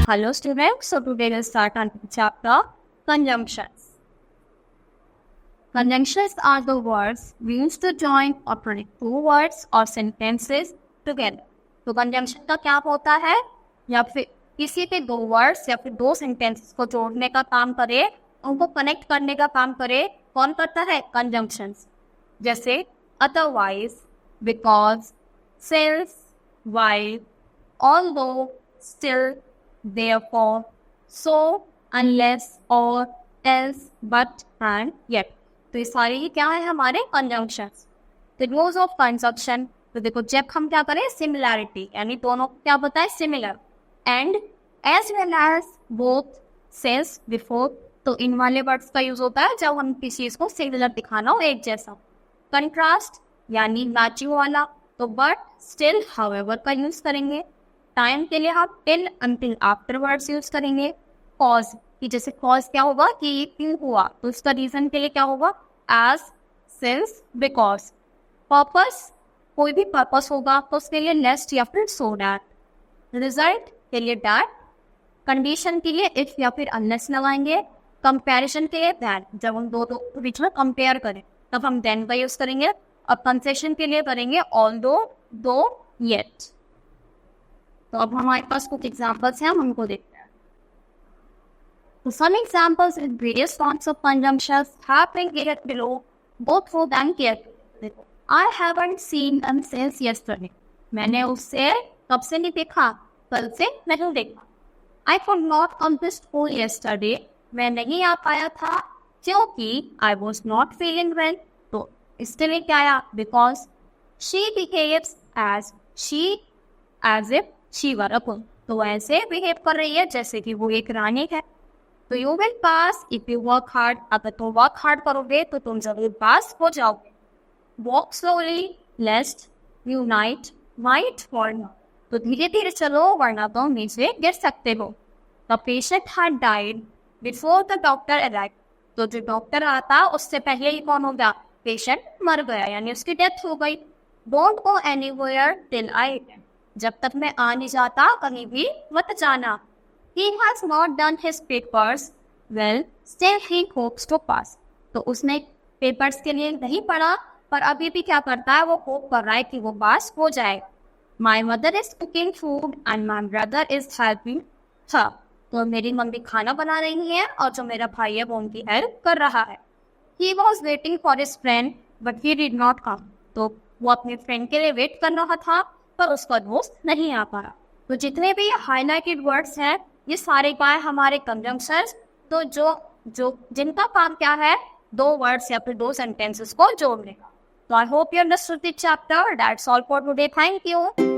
Hello students, so today we'll start on chapter conjunctions. Conjunctions are the words used to join or connect two words or sentences together. तो conjunction का क्या होता है? या फिर किसी के दो words या फिर दो sentences को जोड़ने का काम करे, उनको connect करने का काम करे, कौन करता है? Conjunctions. जैसे otherwise, because, since, while, although, still, therefore, so, unless, or, else, but, and, yet. तो ये सारे ही क्या है हमारे conjunctions. The rules of conjunction. तो देखो जब हम क्या करें similarity यानी दोनों को क्या बताए similar and as well as both since before. तो इन वाले वर्ड्स का यूज होता है जब हम किसी चीज को सिमिलर दिखाना हो एक जैसा. कंट्रास्ट यानी मैचिंग वाला. तो बट स्टिल हाउएवर का यूज करेंगे. टाइम के लिए हम टिल अंटिल आफ्टरवर्ड्स यूज करेंगे. कॉज कि जैसे कॉज क्या होगा कि ये क्यों हुआ, तो इसका रीजन के लिए क्या होगा एज, सिंस, बिकॉज. पर्पस कोई भी पर्पस होगा तो उसके लिए लेस्ट या फिर सो डैट. रिजल्ट के लिए डैट. कंडीशन के लिए इफ या फिर अनलेस लगाएंगे. कंपैरिजन के लिए दैन, जब हम दो के बीच में कंपेयर करें तब हम देन का यूज करेंगे. और कंसेशन के लिए करेंगे ऑल्दो, दो, येट. तो अब हमारे पास कुछ एग्जांपल्स हैं, हम उनको देखते हैं. So some examples in various forms of conjunctions have been given below. Both for them carefully. I haven't seen them since yesterday. मैंने उससे कब से नहीं देखा, कल से नहीं देखा. I could not come to school yesterday. मैं नहीं आ पाया था क्योंकि I was not feeling well. तो इसके लिए क्या आया? Because she behaves as if she were a queen. तो ऐसे बिहेव कर रही है जैसे कि वो एक रानी है. तो you will pass if you work hard. अगर तुम वर्क हार्ड करोगे तो तुम जरूर पास हो जाओगे. Walk slowly lest unite might fall. तो धीरे धीरे चलो वरना तुम नीचे गिर सकते हो. The patient had died before the doctor arrive. तो जो डॉक्टर आता उससे पहले ही कौन हो गया? पेशेंट मर गया यानी उसकी डेथ हो गई. Don't go anywhere till I return. जब तक मैं आ नहीं जाता कहीं भी मत जाना. He has not done his papers well, still he hopes to pass. तो उसने पेपर्स के लिए नहीं पढ़ा पर अभी भी क्या करता है, वो होप कर रहा है कि वो पास हो जाएगा. My mother is cooking food and my brother is helping her. तो मेरी मम्मी खाना बना रही है और जो मेरा भाई है वो उनकी हेल्प कर रहा है. He was waiting for his friend but he did not come. तो वो अपने फ्रेंड के लिए वेट कर रहा था पर उसका दोस्त नहीं आ पाया. तो जितने भी हाईलाइटेड वर्ड्स हैं ये सारे क्या है हमारे कंजंक्शंस. तो जो जिनका काम क्या है, दो वर्ड्स या फिर दो सेंटेंसेस को जोड़ने का. तो I hope you understood this chapter. That's all for today. Thank you.